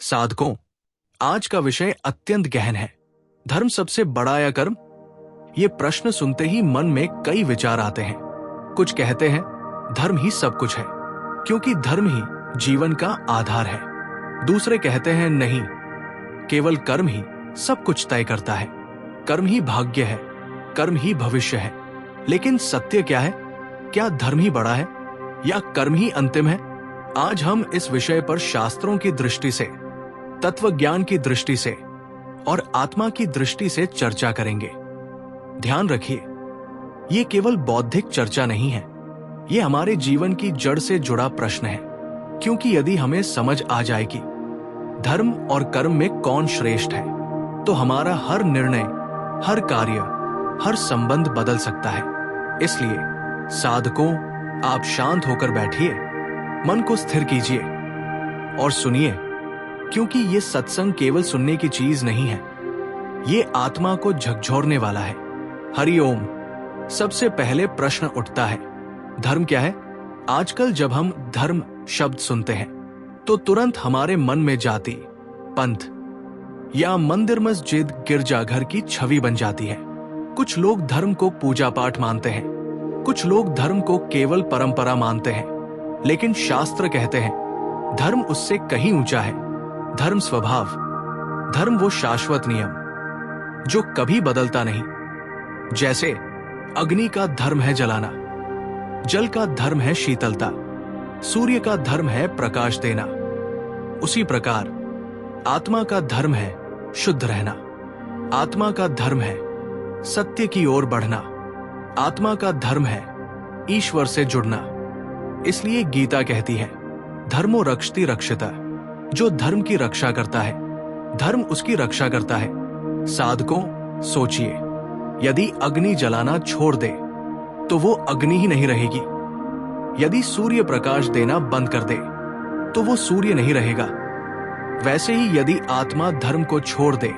साधकों, आज का विषय अत्यंत गहन है। धर्म सबसे बड़ा या कर्म? ये प्रश्न सुनते ही मन में कई विचार आते हैं। कुछ कहते हैं धर्म ही सब कुछ है, क्योंकि धर्म ही जीवन का आधार है। दूसरे कहते हैं नहीं, केवल कर्म ही सब कुछ तय करता है। कर्म ही भाग्य है, कर्म ही भविष्य है। लेकिन सत्य क्या है? क्या धर्म ही बड़ा है या कर्म ही अंतिम है? आज हम इस विषय पर शास्त्रों की दृष्टि से, तत्वज्ञान की दृष्टि से और आत्मा की दृष्टि से चर्चा करेंगे। ध्यान रखिए, ये केवल बौद्धिक चर्चा नहीं है, ये हमारे जीवन की जड़ से जुड़ा प्रश्न है। क्योंकि यदि हमें समझ आ जाए कि धर्म और कर्म में कौन श्रेष्ठ है, तो हमारा हर निर्णय, हर कार्य, हर संबंध बदल सकता है। इसलिए साधकों, आप शांत होकर बैठिए, मन को स्थिर कीजिए और सुनिए, क्योंकि ये सत्संग केवल सुनने की चीज नहीं है, ये आत्मा को झकझोरने वाला है। हरि ओम। सबसे पहले प्रश्न उठता है, धर्म क्या है? आजकल जब हम धर्म शब्द सुनते हैं तो तुरंत हमारे मन में जाति, पंथ या मंदिर, मस्जिद, गिरजाघर की छवि बन जाती है। कुछ लोग धर्म को पूजा पाठ मानते हैं, कुछ लोग धर्म को केवल परंपरा मानते हैं। लेकिन शास्त्र कहते हैं धर्म उससे कहीं ऊंचा है। धर्म स्वभाव, धर्म वो शाश्वत नियम जो कभी बदलता नहीं। जैसे अग्नि का धर्म है जलाना, जल का धर्म है शीतलता, सूर्य का धर्म है प्रकाश देना, उसी प्रकार आत्मा का धर्म है शुद्ध रहना। आत्मा का धर्म है सत्य की ओर बढ़ना। आत्मा का धर्म है ईश्वर से जुड़ना। इसलिए गीता कहती है धर्मो रक्षति रक्षिता, जो धर्म की रक्षा करता है, धर्म उसकी रक्षा करता है। साधकों, सोचिए, यदि अग्नि जलाना छोड़ दे तो वो अग्नि ही नहीं रहेगी। यदि सूर्य प्रकाश देना बंद कर दे तो वो सूर्य नहीं रहेगा। वैसे ही यदि आत्मा धर्म को छोड़ दे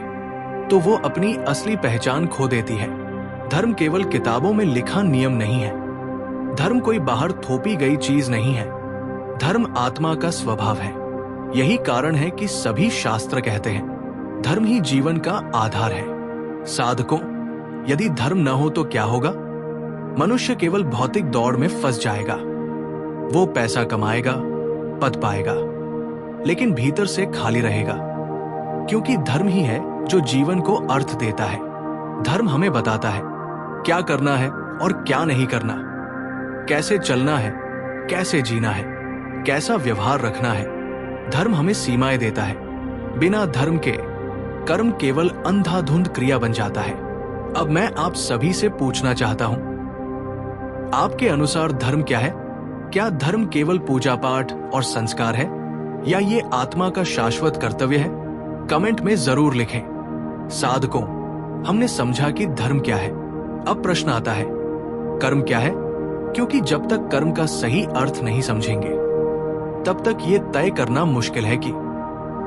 तो वो अपनी असली पहचान खो देती है। धर्म केवल किताबों में लिखा नियम नहीं है, धर्म कोई बाहर थोपी गई चीज नहीं है, धर्म आत्मा का स्वभाव है। यही कारण है कि सभी शास्त्र कहते हैं धर्म ही जीवन का आधार है। साधकों, यदि धर्म न हो तो क्या होगा? मनुष्य केवल भौतिक दौड़ में फंस जाएगा। वो पैसा कमाएगा, पद पाएगा, लेकिन भीतर से खाली रहेगा। क्योंकि धर्म ही है जो जीवन को अर्थ देता है। धर्म हमें बताता है क्या करना है और क्या नहीं करना, कैसे चलना है, कैसे जीना है, कैसा व्यवहार रखना है। धर्म हमें सीमाएं देता है। बिना धर्म के कर्म केवल अंधाधुंध क्रिया बन जाता है। अब मैं आप सभी से पूछना चाहता हूं, आपके अनुसार धर्म क्या है? क्या धर्म केवल पूजा पाठ और संस्कार है, या ये आत्मा का शाश्वत कर्तव्य है? कमेंट में जरूर लिखें। साधकों, हमने समझा कि धर्म क्या है। अब प्रश्न आता है, कर्म क्या है? क्योंकि जब तक कर्म का सही अर्थ नहीं समझेंगे, तब तक ये तय करना मुश्किल है कि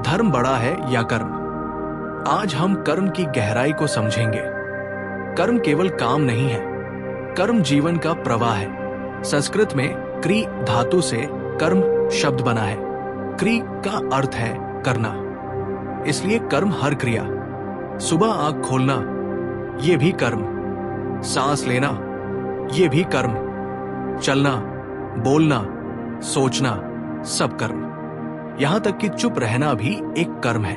धर्म बड़ा है या कर्म। आज हम कर्म की गहराई को समझेंगे। कर्म केवल काम नहीं है, कर्म जीवन का प्रवाह है। संस्कृत में क्री धातु से कर्म शब्द बना है। क्री का अर्थ है करना, इसलिए कर्म हर क्रिया। सुबह आंख खोलना, ये भी कर्म। सांस लेना, ये भी कर्म। चलना, बोलना, सोचना, सब कर्म। यहां तक कि चुप रहना भी एक कर्म है,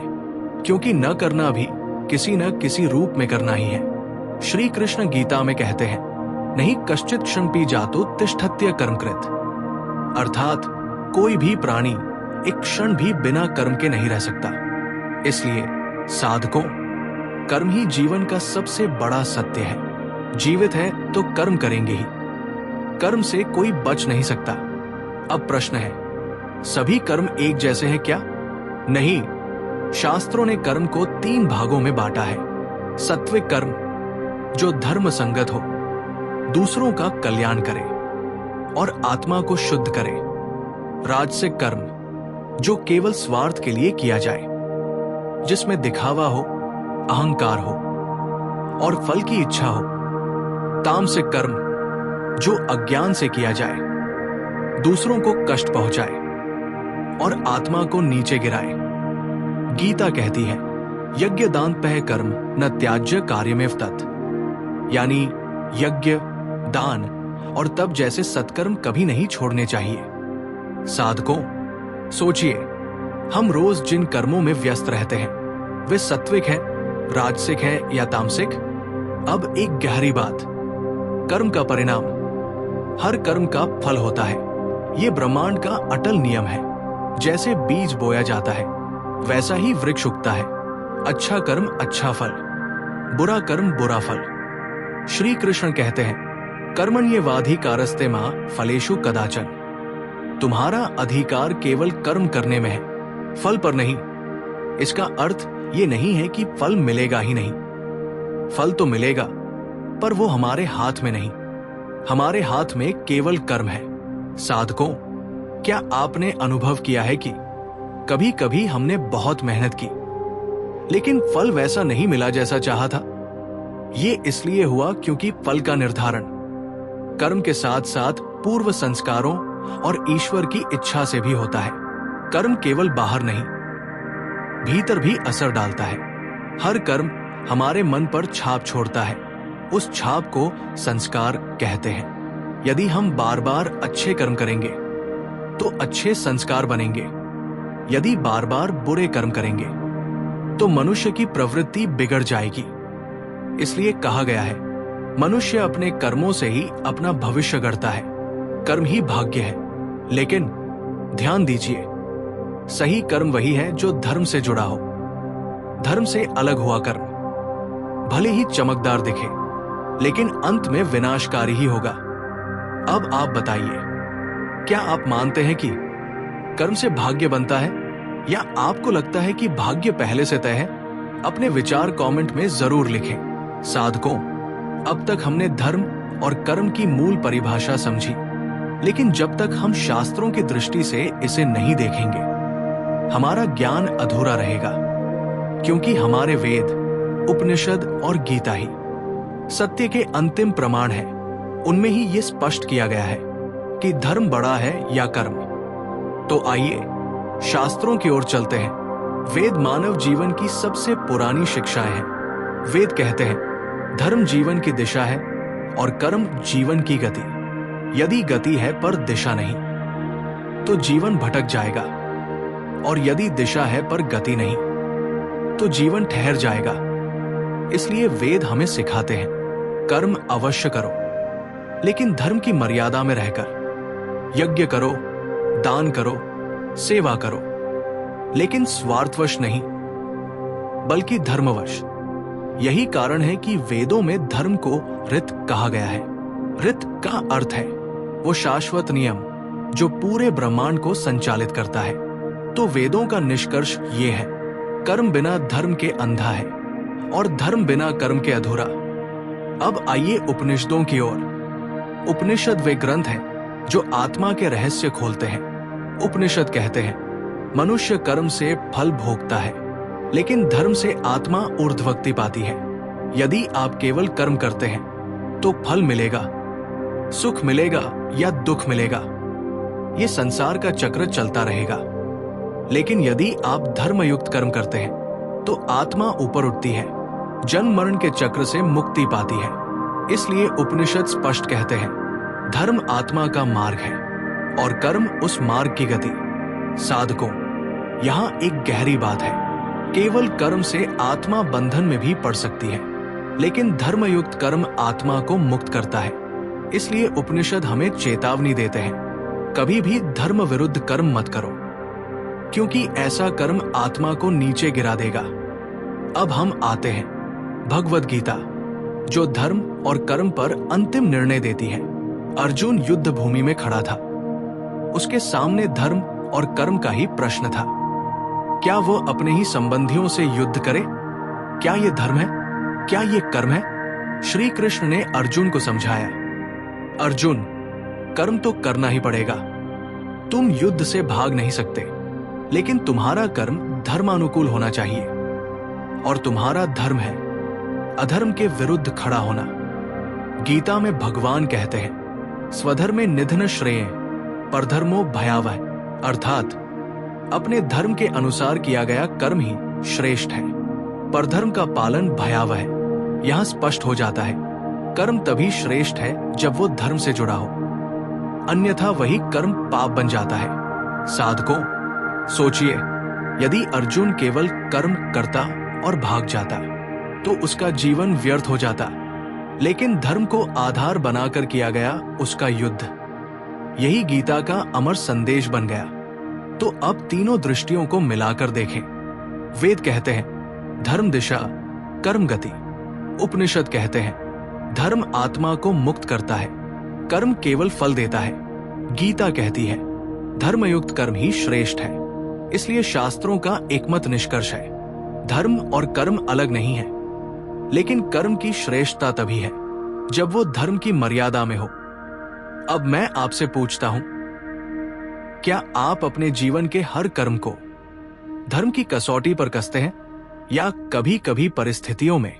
क्योंकि न करना भी किसी न किसी रूप में करना ही है। श्री कृष्ण गीता में कहते हैं नहीं कश्चित क्षणपि जातो तिष्ठत्य कर्मकृत, अर्थात कोई भी प्राणी एक क्षण भी बिना कर्म के नहीं रह सकता। इसलिए साधकों, कर्म ही जीवन का सबसे बड़ा सत्य है। जीवित है तो कर्म करेंगे ही, कर्म से कोई बच नहीं सकता। अब प्रश्न है, सभी कर्म एक जैसे हैं क्या? नहीं, शास्त्रों ने कर्म को 3 भागों में बांटा है। सात्विक कर्म जो धर्म संगत हो, दूसरों का कल्याण करे और आत्मा को शुद्ध करे। राजसिक कर्म जो केवल स्वार्थ के लिए किया जाए, जिसमें दिखावा हो, अहंकार हो और फल की इच्छा हो। तामसिक कर्म जो अज्ञान से किया जाए, दूसरों को कष्ट पहुंचाए और आत्मा को नीचे गिराए। गीता कहती है, यज्ञ दानपह कर्म न त्याज्य कार्यमेव तत्, यानी यज्ञ, दान और तप जैसे सत्कर्म कभी नहीं छोड़ने चाहिए। साधकों, सोचिए, हम रोज जिन कर्मों में व्यस्त रहते हैं वे सात्विक हैं, राजसिक हैं या तामसिक? अब एक गहरी बात, कर्म का परिणाम, हर कर्म का फल होता है। ये ब्रह्मांड का अटल नियम है। जैसे बीज बोया जाता है वैसा ही वृक्ष उगता है। अच्छा कर्म अच्छा फल, बुरा कर्म बुरा फल। श्री कृष्ण कहते हैं, कर्मण्येवाधिकारस्ते मा फलेषु कदाचन। तुम्हारा अधिकार केवल कर्म करने में है, फल पर नहीं। इसका अर्थ ये नहीं है कि फल मिलेगा ही नहीं। फल तो मिलेगा, पर वो हमारे हाथ में नहीं। हमारे हाथ में केवल कर्म है। साधकों, क्या आपने अनुभव किया है कि कभी कभी हमने बहुत मेहनत की लेकिन फल वैसा नहीं मिला जैसा चाहा था? ये इसलिए हुआ क्योंकि फल का निर्धारण कर्म के साथ साथ पूर्व संस्कारों और ईश्वर की इच्छा से भी होता है। कर्म केवल बाहर नहीं, भीतर भी असर डालता है। हर कर्म हमारे मन पर छाप छोड़ता है। उस छाप को संस्कार कहते हैं। यदि हम बार बार अच्छे कर्म करेंगे तो अच्छे संस्कार बनेंगे। यदि बार बार बुरे कर्म करेंगे तो मनुष्य की प्रवृत्ति बिगड़ जाएगी। इसलिए कहा गया है, मनुष्य अपने कर्मों से ही अपना भविष्य गढ़ता है। कर्म ही भाग्य है। लेकिन ध्यान दीजिए, सही कर्म वही है जो धर्म से जुड़ा हो। धर्म से अलग हुआ कर्म भले ही चमकदार दिखे, लेकिन अंत में विनाशकारी ही होगा। अब आप बताइए, क्या आप मानते हैं कि कर्म से भाग्य बनता है, या आपको लगता है कि भाग्य पहले से तय है? अपने विचार कमेंट में जरूर लिखें। साधकों, अब तक हमने धर्म और कर्म की मूल परिभाषा समझी, लेकिन जब तक हम शास्त्रों की दृष्टि से इसे नहीं देखेंगे, हमारा ज्ञान अधूरा रहेगा। क्योंकि हमारे वेद, उपनिषद और गीता ही सत्य के अंतिम प्रमाण हैं। उनमें ही ये स्पष्ट किया गया है कि धर्म बड़ा है या कर्म। तो आइए शास्त्रों की ओर चलते हैं। वेद मानव जीवन की सबसे पुरानी शिक्षाएं हैं। वेद कहते हैं, धर्म जीवन की दिशा है और कर्म जीवन की गति। यदि गति है पर दिशा नहीं तो जीवन भटक जाएगा, और यदि दिशा है पर गति नहीं तो जीवन ठहर जाएगा। इसलिए वेद हमें सिखाते हैं, कर्म अवश्य करो, लेकिन धर्म की मर्यादा में रहकर। यज्ञ करो, दान करो, सेवा करो, लेकिन स्वार्थवश नहीं, बल्कि धर्मवश। यही कारण है कि वेदों में धर्म को ऋत कहा गया है। ऋत का अर्थ है वो शाश्वत नियम जो पूरे ब्रह्मांड को संचालित करता है। तो वेदों का निष्कर्ष ये है, कर्म बिना धर्म के अंधा है और धर्म बिना कर्म के अधूरा। अब आइए उपनिषदों की ओर। उपनिषद वे ग्रंथ हैं जो आत्मा के रहस्य खोलते हैं। उपनिषद कहते हैं, मनुष्य कर्म से फल भोगता है, लेकिन धर्म से आत्मा ऊर्ध्वगति पाती है। यदि आप केवल कर्म करते हैं तो फल मिलेगा, सुख मिलेगा या दुख मिलेगा। ये संसार का चक्र चलता रहेगा। लेकिन यदि आप धर्मयुक्त कर्म करते हैं तो आत्मा ऊपर उठती है, जन्म मरण के चक्र से मुक्ति पाती है। इसलिए उपनिषद स्पष्ट कहते हैं, धर्म आत्मा का मार्ग है और कर्म उस मार्ग की गति। साधकों, यहाँ एक गहरी बात है। केवल कर्म से आत्मा बंधन में भी पड़ सकती है, लेकिन धर्मयुक्त कर्म आत्मा को मुक्त करता है। इसलिए उपनिषद हमें चेतावनी देते हैं, कभी भी धर्म विरुद्ध कर्म मत करो, क्योंकि ऐसा कर्म आत्मा को नीचे गिरा देगा। अब हम आते हैं भगवद गीता, जो धर्म और कर्म पर अंतिम निर्णय देती है। अर्जुन युद्ध भूमि में खड़ा था। उसके सामने धर्म और कर्म का ही प्रश्न था। क्या वो अपने ही संबंधियों से युद्ध करे? क्या ये धर्म है? क्या ये कर्म है? श्री कृष्ण ने अर्जुन को समझाया, अर्जुन, कर्म तो करना ही पड़ेगा। तुम युद्ध से भाग नहीं सकते, लेकिन तुम्हारा कर्म धर्मानुकूल होना चाहिए। और तुम्हारा धर्म है अधर्म के विरुद्ध खड़ा होना। गीता में भगवान कहते हैं, स्वधर्मे निधन श्रेय परधर्मो भयावह, अर्थात अपने धर्म के अनुसार किया गया कर्म ही श्रेष्ठ है, पर धर्म का पालन भयावह है। यहाँ स्पष्ट हो जाता है, कर्म तभी श्रेष्ठ है जब वो धर्म से जुड़ा हो, अन्यथा वही कर्म पाप बन जाता है। साधकों, सोचिए, यदि अर्जुन केवल कर्म करता और भाग जाता तो उसका जीवन व्यर्थ हो जाता, लेकिन धर्म को आधार बनाकर किया गया उसका युद्ध, यही गीता का अमर संदेश बन गया। तो अब तीनों दृष्टियों को मिलाकर देखें। वेद कहते हैं धर्म दिशा, कर्म गति। उपनिषद कहते हैं धर्म आत्मा को मुक्त करता है, कर्म केवल फल देता है। गीता कहती है धर्मयुक्त कर्म ही श्रेष्ठ है। इसलिए शास्त्रों का एकमत निष्कर्ष है, धर्म और कर्म अलग नहीं है, लेकिन कर्म की श्रेष्ठता तभी है जब वो धर्म की मर्यादा में हो। अब मैं आपसे पूछता हूं, क्या आप अपने जीवन के हर कर्म को धर्म की कसौटी पर कसते हैं, या कभी कभी परिस्थितियों में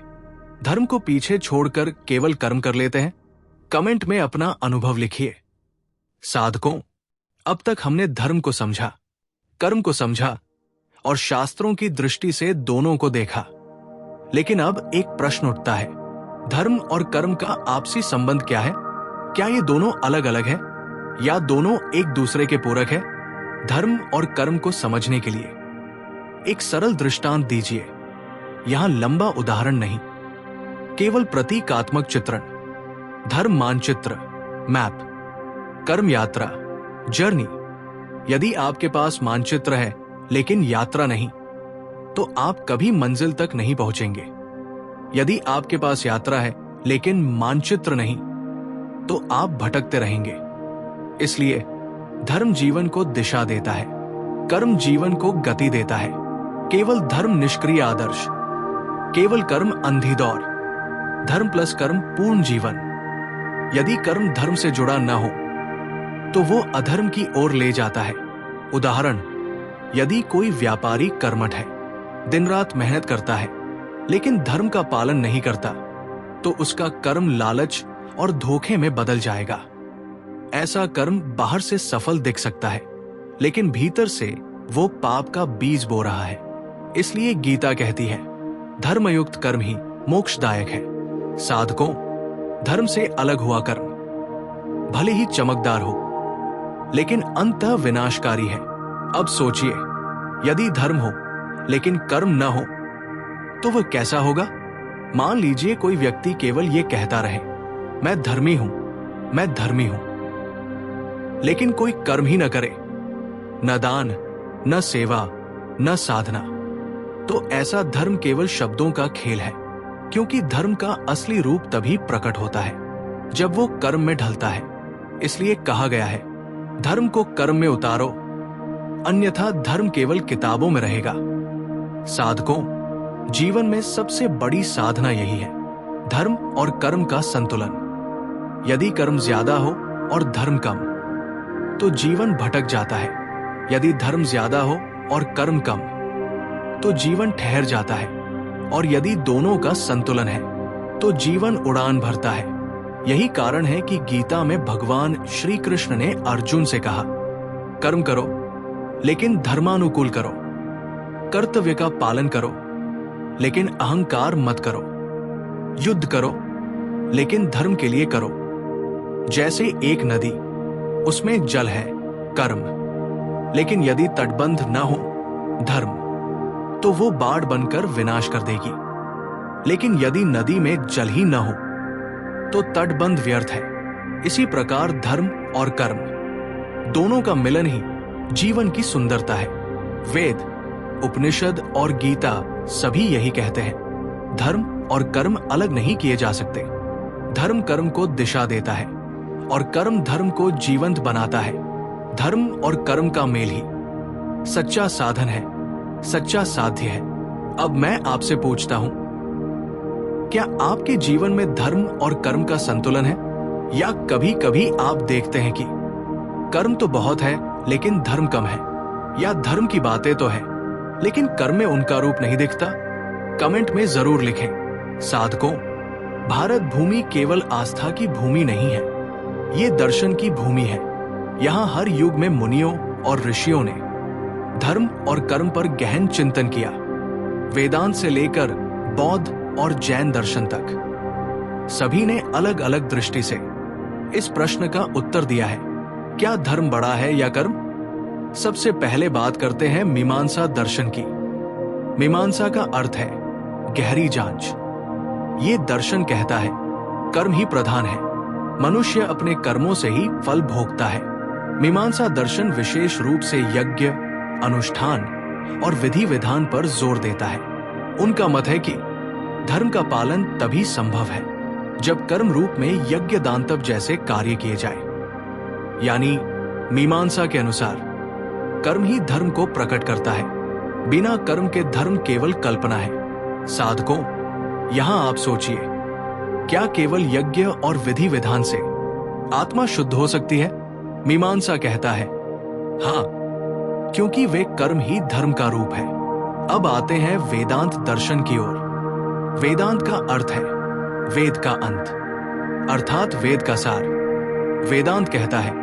धर्म को पीछे छोड़कर केवल कर्म कर लेते हैं? कमेंट में अपना अनुभव लिखिए। साधकों, अब तक हमने धर्म को समझा, कर्म को समझा और शास्त्रों की दृष्टि से दोनों को देखा। लेकिन अब एक प्रश्न उठता है, धर्म और कर्म का आपसी संबंध क्या है? क्या ये दोनों अलग अलग हैं, या दोनों एक दूसरे के पूरक है? धर्म और कर्म को समझने के लिए एक सरल दृष्टांत दीजिए। यहां लंबा उदाहरण नहीं, केवल प्रतीकात्मक चित्रण। धर्म मानचित्र, मैप, कर्म यात्रा, जर्नी। यदि आपके पास मानचित्र है लेकिन यात्रा नहीं, तो आप कभी मंजिल तक नहीं पहुंचेंगे। यदि आपके पास यात्रा है लेकिन मानचित्र नहीं, तो आप भटकते रहेंगे। इसलिए धर्म जीवन को दिशा देता है, कर्म जीवन को गति देता है। केवल धर्म निष्क्रिय आदर्श, केवल कर्म अंधी दौड़, धर्म प्लस कर्म पूर्ण जीवन। यदि कर्म धर्म से जुड़ा न हो तो वो अधर्म की ओर ले जाता है। उदाहरण, यदि कोई व्यापारी कर्मठ है, दिन रात मेहनत करता है, लेकिन धर्म का पालन नहीं करता, तो उसका कर्म लालच और धोखे में बदल जाएगा। ऐसा कर्म बाहर से सफल दिख सकता है, लेकिन भीतर से वो पाप का बीज बो रहा है। इसलिए गीता कहती है धर्मयुक्त कर्म ही मोक्षदायक है। साधकों, धर्म से अलग हुआ कर्म भले ही चमकदार हो, लेकिन अंततः विनाशकारी है। अब सोचिए, यदि धर्म हो लेकिन कर्म न हो तो वह कैसा होगा? मान लीजिए कोई व्यक्ति केवल ये कहता रहे, मैं धर्मी हूं, मैं धर्मी हूं, लेकिन कोई कर्म ही न करे, न दान, न सेवा, न साधना, तो ऐसा धर्म केवल शब्दों का खेल है। क्योंकि धर्म का असली रूप तभी प्रकट होता है जब वो कर्म में ढलता है। इसलिए कहा गया है धर्म को कर्म में उतारो, अन्यथा धर्म केवल किताबों में रहेगा। साधकों, जीवन में सबसे बड़ी साधना यही है, धर्म और कर्म का संतुलन। यदि कर्म ज्यादा हो और धर्म कम, तो जीवन भटक जाता है। यदि धर्म ज्यादा हो और कर्म कम, तो जीवन ठहर जाता है। और यदि दोनों का संतुलन है, तो जीवन उड़ान भरता है। यही कारण है कि गीता में भगवान श्री कृष्ण ने अर्जुन से कहा, कर्म करो लेकिन धर्मानुकूल करो, कर्तव्य का पालन करो लेकिन अहंकार मत करो, युद्ध करो लेकिन धर्म के लिए करो। जैसे एक नदी, उसमें जल है, कर्म, लेकिन यदि तटबंध न हो, धर्म, तो वो बाढ़ बनकर विनाश कर देगी। लेकिन यदि नदी में जल ही न हो, तो तटबंध व्यर्थ है। इसी प्रकार धर्म और कर्म दोनों का मिलन ही जीवन की सुंदरता है। वेद, उपनिषद और गीता सभी यही कहते हैं, धर्म और कर्म अलग नहीं किए जा सकते। धर्म कर्म को दिशा देता है और कर्म धर्म को जीवंत बनाता है। धर्म और कर्म का मेल ही सच्चा साधन है, सच्चा साध्य है। अब मैं आपसे पूछता हूं, क्या आपके जीवन में धर्म और कर्म का संतुलन है? या कभी कभी आप देखते हैं कि कर्म तो बहुत है लेकिन धर्म कम है, या धर्म की बातें तो है लेकिन कर्म में उनका रूप नहीं दिखता? कमेंट में जरूर लिखें। साधकों, भारत भूमि केवल आस्था की भूमि नहीं है, ये दर्शन की भूमि है। यहाँ हर युग में मुनियों और ऋषियों ने धर्म और कर्म पर गहन चिंतन किया। वेदांत से लेकर बौद्ध और जैन दर्शन तक सभी ने अलग अलग दृष्टि से इस प्रश्न का उत्तर दिया है, क्या धर्म बड़ा है या कर्म? सबसे पहले बात करते हैं मीमांसा दर्शन की। मीमांसा का अर्थ है गहरी जांच। ये दर्शन कहता है कर्म ही प्रधान है, मनुष्य अपने कर्मों से ही फल भोगता है। मीमांसा दर्शन विशेष रूप से यज्ञ, अनुष्ठान और विधि विधान पर जोर देता है। उनका मत है कि धर्म का पालन तभी संभव है जब कर्म रूप में यज्ञ दानतप जैसे कार्य किए जाए। यानी मीमांसा के अनुसार कर्म ही धर्म को प्रकट करता है, बिना कर्म के धर्म केवल कल्पना है। साधकों, यहां आप सोचिए, क्या केवल यज्ञ और विधि विधान से आत्मा शुद्ध हो सकती है? मीमांसा कहता है हां, क्योंकि वे कर्म ही धर्म का रूप है। अब आते हैं वेदांत दर्शन की ओर। वेदांत का अर्थ है वेद का अंत, अर्थात वेद का सार। वेदांत कहता है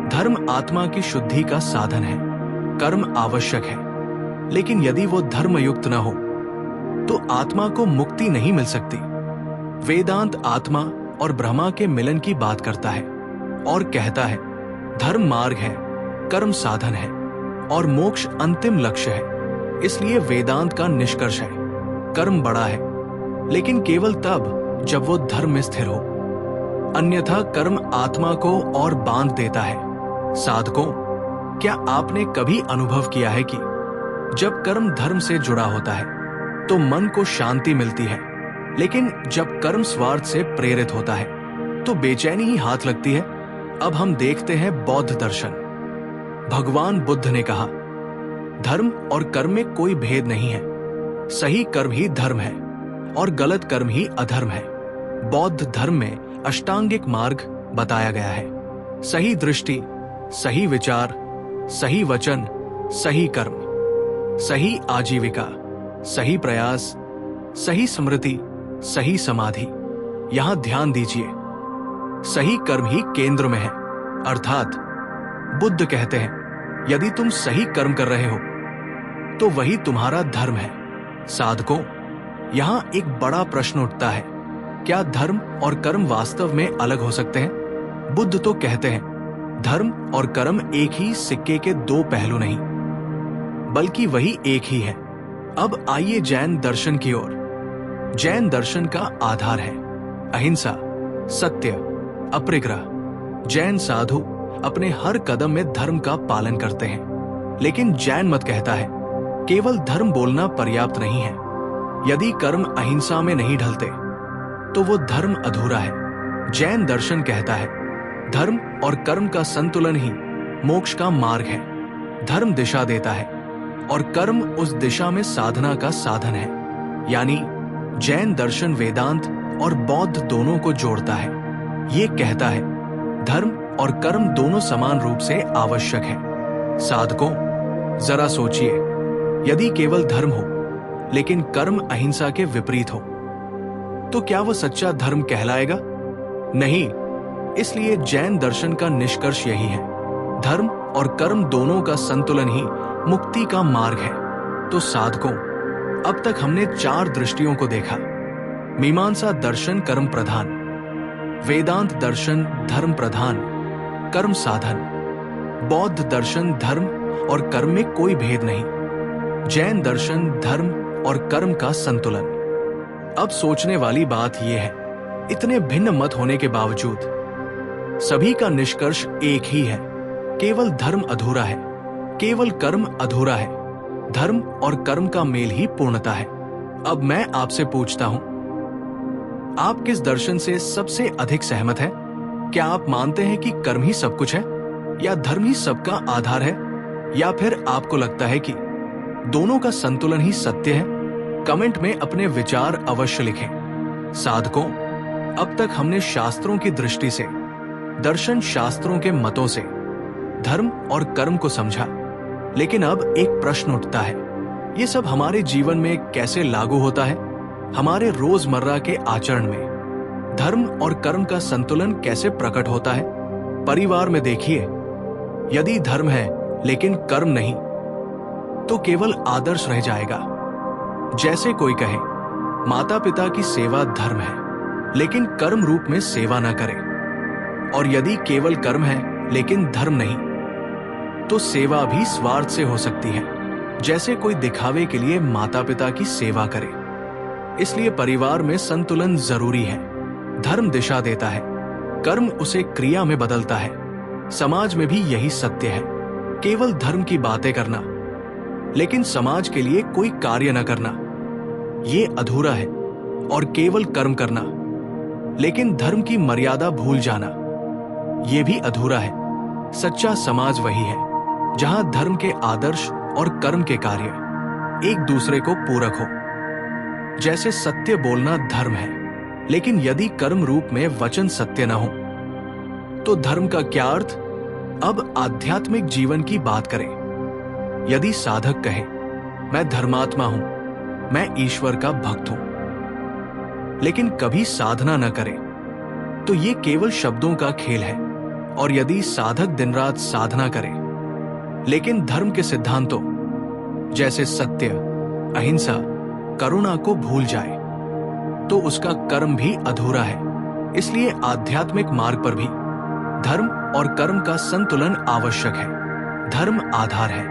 धर्म आत्मा की शुद्धि का साधन है, कर्म आवश्यक है, लेकिन यदि वो धर्मयुक्त न हो तो आत्मा को मुक्ति नहीं मिल सकती। वेदांत आत्मा और ब्रह्मा के मिलन की बात करता है और कहता है धर्म मार्ग है, कर्म साधन है और मोक्ष अंतिम लक्ष्य है। इसलिए वेदांत का निष्कर्ष है कर्म बड़ा है, लेकिन केवल तब जब वो धर्म में स्थिर हो, अन्यथा कर्म आत्मा को और बांध देता है। साधकों, क्या आपने कभी अनुभव किया है कि जब कर्म धर्म से जुड़ा होता है तो मन को शांति मिलती है, लेकिन जब कर्म स्वार्थ से प्रेरित होता है तो बेचैनी ही हाथ लगती है? अब हम देखते हैं बौद्ध दर्शन। भगवान बुद्ध ने कहा धर्म और कर्म में कोई भेद नहीं है, सही कर्म ही धर्म है और गलत कर्म ही अधर्म है। बौद्ध धर्म में अष्टांगिक मार्ग बताया गया है, सही दृष्टि, सही विचार, सही वचन, सही कर्म, सही आजीविका, सही प्रयास, सही स्मृति, सही समाधि। यहां ध्यान दीजिए, सही कर्म ही केंद्र में है। अर्थात बुद्ध कहते हैं यदि तुम सही कर्म कर रहे हो तो वही तुम्हारा धर्म है। साधकों, यहां एक बड़ा प्रश्न उठता है, क्या धर्म और कर्म वास्तव में अलग हो सकते हैं? बुद्ध तो कहते हैं धर्म और कर्म एक ही सिक्के के दो पहलू नहीं, बल्कि वही एक ही है। अब आइए जैन दर्शन की ओर। जैन दर्शन का आधार है अहिंसा, सत्य, अपरिग्रह। जैन साधु अपने हर कदम में धर्म का पालन करते हैं, लेकिन जैन मत कहता है केवल धर्म बोलना पर्याप्त नहीं है। यदि कर्म अहिंसा में नहीं ढलते तो वो धर्म अधूरा है। जैन दर्शन कहता है धर्म और कर्म का संतुलन ही मोक्ष का मार्ग है। धर्म दिशा देता है और कर्म उस दिशा में साधना का साधन है। यानी जैन दर्शन वेदांत और बौद्ध दोनों को जोड़ता है। ये कहता है धर्म और कर्म दोनों समान रूप से आवश्यक है। साधकों, जरा सोचिए, यदि केवल धर्म हो लेकिन कर्म अहिंसा के विपरीत हो तो क्या वो सच्चा धर्म कहलाएगा? नहीं। इसलिए जैन दर्शन का निष्कर्ष यही है, धर्म और कर्म दोनों का संतुलन ही मुक्ति का मार्ग है। तो साधकों, अब तक हमने 4 दृष्टियों को देखा। मीमांसा दर्शन कर्म प्रधान, वेदांत दर्शन धर्म प्रधान, कर्म साधन, बौद्ध दर्शन धर्म और कर्म में कोई भेद नहीं, जैन दर्शन धर्म और कर्म का संतुलन। अब सोचने वाली बात यह है, इतने भिन्न मत होने के बावजूद सभी का निष्कर्ष एक ही है, केवल धर्म अधूरा है, केवल कर्म अधूरा है। धर्म और कर्म का मेल ही पूर्णता है। अब मैं आपसे पूछता हूं, आप किस दर्शन से सबसे अधिक सहमत हैं? क्या आप मानते हैं कि कर्म ही सब कुछ है, या धर्म ही सबका आधार है, या फिर आपको लगता है कि दोनों का संतुलन ही सत्य है? कमेंट में अपने विचार अवश्य लिखें। साधकों, अब तक हमने शास्त्रों की दृष्टि से, दर्शन शास्त्रों के मतों से धर्म और कर्म को समझा, लेकिन अब एक प्रश्न उठता है, ये सब हमारे जीवन में कैसे लागू होता है? हमारे रोजमर्रा के आचरण में धर्म और कर्म का संतुलन कैसे प्रकट होता है? परिवार में देखिए, यदि धर्म है लेकिन कर्म नहीं तो केवल आदर्श रह जाएगा, जैसे कोई कहे माता पिता की सेवा धर्म है, लेकिन कर्म रूप में सेवा न करे, और यदि केवल कर्म है लेकिन धर्म नहीं, तो सेवा भी स्वार्थ से हो सकती है। जैसे कोई दिखावे के लिए माता पिता की सेवा करे। इसलिए परिवार में संतुलन जरूरी है। धर्म दिशा देता है, कर्म उसे क्रिया में बदलता है। समाज में भी यही सत्य है। केवल धर्म की बातें करना लेकिन समाज के लिए कोई कार्य न करना, ये अधूरा है। और केवल कर्म करना लेकिन धर्म की मर्यादा भूल जाना, ये भी अधूरा है। सच्चा समाज वही है जहां धर्म के आदर्श और कर्म के कार्य एक दूसरे को पूरक हो। जैसे सत्य बोलना धर्म है, लेकिन यदि कर्म रूप में वचन सत्य न हो तो धर्म का क्या अर्थ। अब आध्यात्मिक जीवन की बात करें। यदि साधक कहे मैं धर्मात्मा हूं, मैं ईश्वर का भक्त हूं, लेकिन कभी साधना न करे, तो ये केवल शब्दों का खेल है। और यदि साधक दिन रात साधना करे लेकिन धर्म के सिद्धांतों जैसे सत्य, अहिंसा, करुणा को भूल जाए, तो उसका कर्म भी अधूरा है। इसलिए आध्यात्मिक मार्ग पर भी धर्म और कर्म का संतुलन आवश्यक है। धर्म आधार है,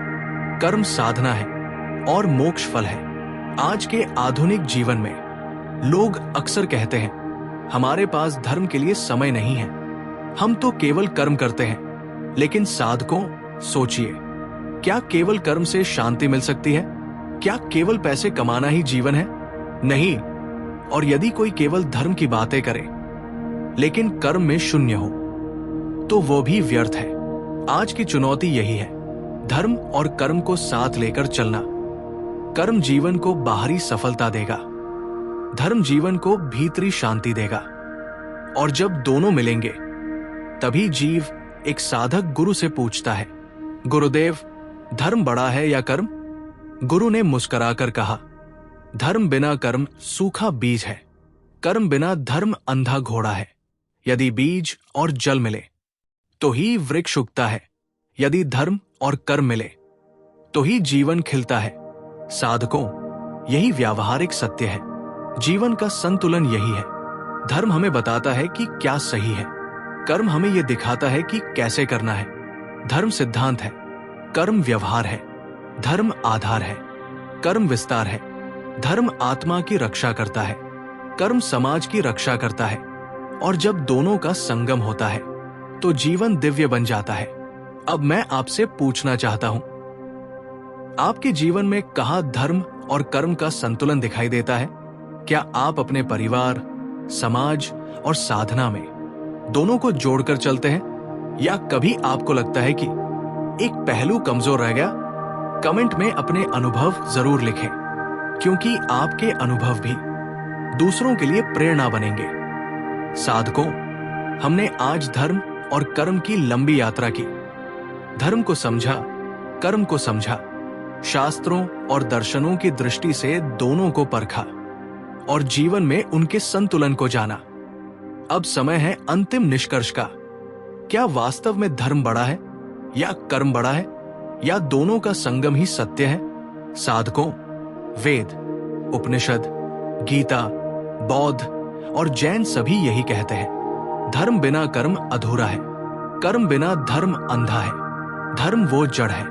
कर्म साधना है और मोक्ष फल है। आज के आधुनिक जीवन में लोग अक्सर कहते हैं हमारे पास धर्म के लिए समय नहीं है, हम तो केवल कर्म करते हैं। लेकिन साधकों, सोचिए, क्या केवल कर्म से शांति मिल सकती है? क्या केवल पैसे कमाना ही जीवन है? नहीं। और यदि कोई केवल धर्म की बातें करे लेकिन कर्म में शून्य हो, तो वो भी व्यर्थ है। आज की चुनौती यही है, धर्म और कर्म को साथ लेकर चलना। कर्म जीवन को बाहरी सफलता देगा, धर्म जीवन को भीतरी शांति देगा। और जब दोनों मिलेंगे तभी जीव एक साधक गुरु से पूछता है, गुरुदेव, धर्म बड़ा है या कर्म? गुरु ने मुस्कुराकर कहा, धर्म बिना कर्म सूखा बीज है, कर्म बिना धर्म अंधा घोड़ा है। यदि बीज और जल मिले तो ही वृक्ष उगता है, यदि धर्म और कर्म मिले तो ही जीवन खिलता है। साधकों, यही व्यावहारिक सत्य है। जीवन का संतुलन यही है। धर्म हमें बताता है कि क्या सही है, कर्म हमें यह दिखाता है कि कैसे करना है। धर्म सिद्धांत है, कर्म व्यवहार है। धर्म आधार है, कर्म विस्तार है। धर्म आत्मा की रक्षा करता है, कर्म समाज की रक्षा करता है। और जब दोनों का संगम होता है तो जीवन दिव्य बन जाता है। अब मैं आपसे पूछना चाहता हूं, आपके जीवन में कहां धर्म और कर्म का संतुलन दिखाई देता है? क्या आप अपने परिवार, समाज और साधना में दोनों को जोड़कर चलते हैं, या कभी आपको लगता है कि एक पहलू कमजोर रह गया? कमेंट में अपने अनुभव जरूर लिखें, क्योंकि आपके अनुभव भी दूसरों के लिए प्रेरणा बनेंगे। साधकों, हमने आज धर्म और कर्म की लंबी यात्रा की। धर्म को समझा, कर्म को समझा, शास्त्रों और दर्शनों की दृष्टि से दोनों को परखा और जीवन में उनके संतुलन को जाना। अब समय है अंतिम निष्कर्ष का। क्या वास्तव में धर्म बड़ा है या कर्म बड़ा है, या दोनों का संगम ही सत्य है? साधकों, वेद, उपनिषद, गीता, बौद्ध और जैन सभी यही कहते हैं, धर्म बिना कर्म अधूरा है, कर्म बिना धर्म अंधा है। धर्म वो जड़ है,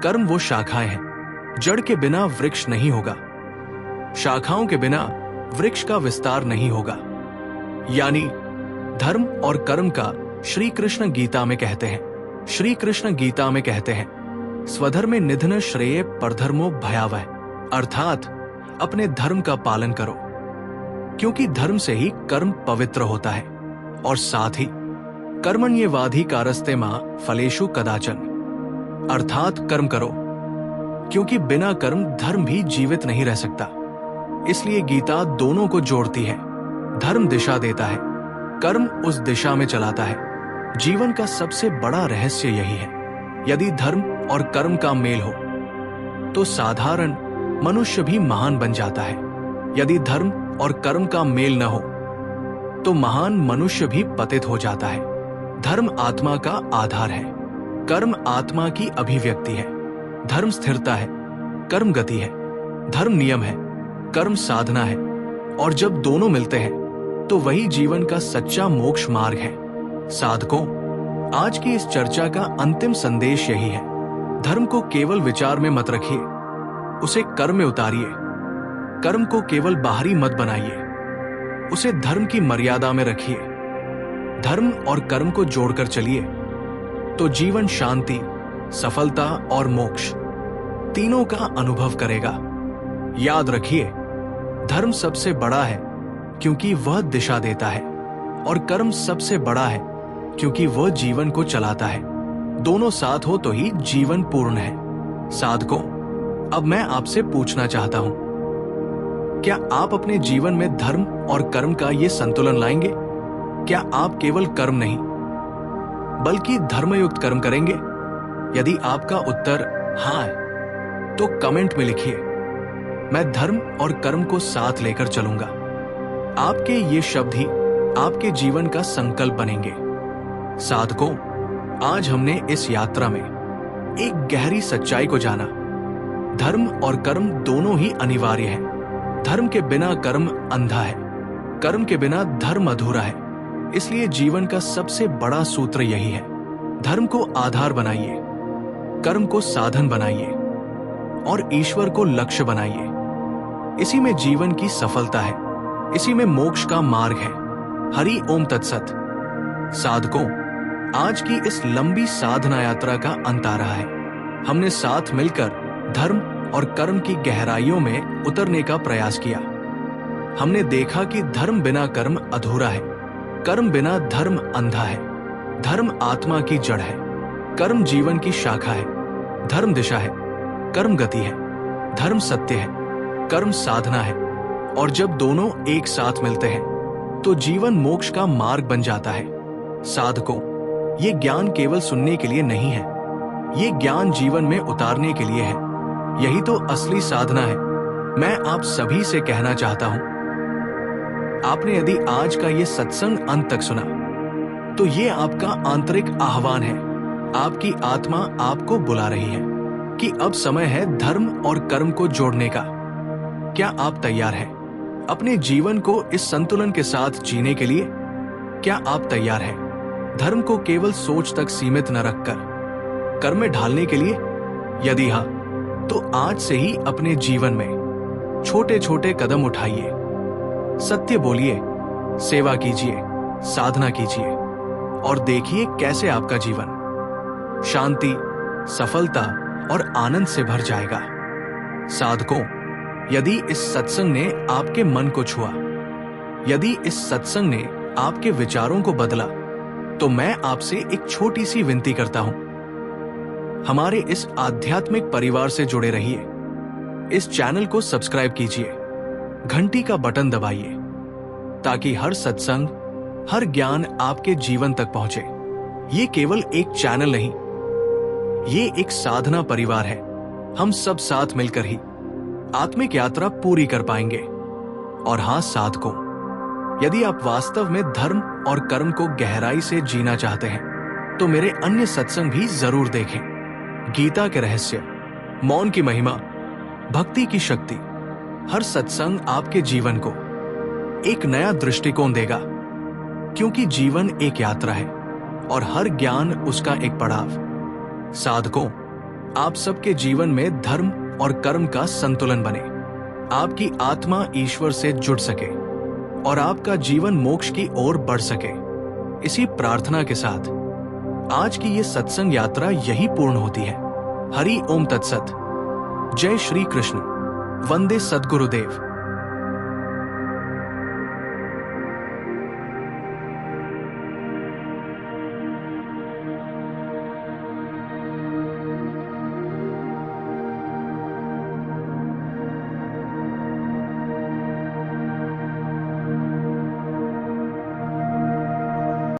कर्म वो शाखाएं हैं। जड़ के बिना वृक्ष नहीं होगा, शाखाओं के बिना वृक्ष का विस्तार नहीं होगा। यानी धर्म और कर्म का श्री कृष्ण गीता में कहते हैं, श्री कृष्ण गीता में कहते हैं, स्वधर्मे निधन श्रेय परधर्मो भयावह। अर्थात अपने धर्म का पालन करो, क्योंकि धर्म से ही कर्म पवित्र होता है। और साथ ही कर्मण्येवाधिकारस्ते मा फलेषु कदाचन, अर्थात कर्म करो, क्योंकि बिना कर्म धर्म भी जीवित नहीं रह सकता। इसलिए गीता दोनों को जोड़ती है। धर्म दिशा देता है, कर्म उस दिशा में चलाता है। जीवन का सबसे बड़ा रहस्य यही है। यदि धर्म और कर्म का मेल हो तो साधारण मनुष्य भी महान बन जाता है। यदि धर्म और कर्म का मेल न हो तो महान मनुष्य भी पतित हो जाता है। धर्म आत्मा का आधार है, कर्म आत्मा की अभिव्यक्ति है। धर्म स्थिरता है, कर्म गति है। धर्म नियम है, कर्म साधना है, और जब दोनों मिलते हैं तो वही जीवन का सच्चा मोक्ष मार्ग है। साधकों, आज की इस चर्चा का अंतिम संदेश यही है। धर्म को केवल विचार में मत रखिए, उसे कर्म में उतारिए। कर्म को केवल बाहरी मत बनाइए, उसे धर्म की मर्यादा में रखिए। धर्म और कर्म को जोड़कर चलिए तो जीवन शांति, सफलता और मोक्ष तीनों का अनुभव करेगा। याद रखिए, धर्म सबसे बड़ा है क्योंकि वह दिशा देता है, और कर्म सबसे बड़ा है क्योंकि वह जीवन को चलाता है। दोनों साथ हो तो ही जीवन पूर्ण है। साधकों, अब मैं आपसे पूछना चाहता हूं, क्या आप अपने जीवन में धर्म और कर्म का ये संतुलन लाएंगे? क्या आप केवल कर्म नहीं बल्कि धर्मयुक्त कर्म करेंगे? यदि आपका उत्तर हाँ है तो कमेंट में लिखिए, मैं धर्म और कर्म को साथ लेकर चलूंगा। आपके ये शब्द ही आपके जीवन का संकल्प बनेंगे। साधकों, आज हमने इस यात्रा में एक गहरी सच्चाई को जाना। धर्म और कर्म दोनों ही अनिवार्य हैं। धर्म के बिना कर्म अंधा है, कर्म के बिना धर्म अधूरा है। इसलिए जीवन का सबसे बड़ा सूत्र यही है, धर्म को आधार बनाइए, कर्म को साधन बनाइए और ईश्वर को लक्ष्य बनाइए। इसी में जीवन की सफलता है, इसी में मोक्ष का मार्ग है। हरि ओम तत्सत। साधकों, आज की इस लंबी साधना यात्रा का अंत आ रहा है। हमने साथ मिलकर धर्म और कर्म की गहराइयों में उतरने का प्रयास किया। हमने देखा कि धर्म बिना कर्म अधूरा है, कर्म बिना धर्म अंधा है। धर्म आत्मा की जड़ है, कर्म जीवन की शाखा है। धर्म दिशा है, कर्म गति है। धर्म सत्य है, कर्म साधना है। और जब दोनों एक साथ मिलते हैं तो जीवन मोक्ष का मार्ग बन जाता है। साधकों, ये ज्ञान केवल सुनने के लिए नहीं है, ये ज्ञान जीवन में उतारने के लिए है। यही तो असली साधना है। मैं आप सभी से कहना चाहता हूं, आपने यदि आज का ये सत्संग अंत तक सुना तो ये आपका आंतरिक आह्वान है। आपकी आत्मा आपको बुला रही है कि अब समय है धर्म और कर्म को जोड़ने का। क्या आप तैयार हैं अपने जीवन को इस संतुलन के साथ जीने के लिए? क्या आप तैयार हैं धर्म को केवल सोच तक सीमित न रखकर कर्म में ढालने के लिए? यदि हाँ, तो आज से ही अपने जीवन में छोटे छोटे कदम उठाइए। सत्य बोलिए, सेवा कीजिए, साधना कीजिए और देखिए कैसे आपका जीवन शांति, सफलता और आनंद से भर जाएगा। साधकों, यदि इस सत्संग ने आपके मन को छुआ, यदि इस सत्संग ने आपके विचारों को बदला, तो मैं आपसे एक छोटी सी विनती करता हूं, हमारे इस आध्यात्मिक परिवार से जुड़े रहिए। इस चैनल को सब्सक्राइब कीजिए, घंटी का बटन दबाइए ताकि हर सत्संग, हर ज्ञान आपके जीवन तक पहुंचे। ये केवल एक चैनल नहीं, ये एक साधना परिवार है। हम सब साथ मिलकर ही आत्मिक यात्रा पूरी कर पाएंगे। और हाँ साधकों, यदि आप वास्तव में धर्म और कर्म को गहराई से जीना चाहते हैं तो मेरे अन्य सत्संग भी जरूर देखें। गीता के रहस्य, मौन की महिमा, भक्ति की शक्ति, हर सत्संग आपके जीवन को एक नया दृष्टिकोण देगा, क्योंकि जीवन एक यात्रा है और हर ज्ञान उसका एक पड़ाव। साधकों, आप सबके जीवन में धर्म और कर्म का संतुलन बने, आपकी आत्मा ईश्वर से जुड़ सके और आपका जीवन मोक्ष की ओर बढ़ सके। इसी प्रार्थना के साथ आज की ये सत्संग यात्रा यही पूर्ण होती है। हरि ओम तत्सत। जय श्री कृष्ण। वंदे सद्गुरुदेव।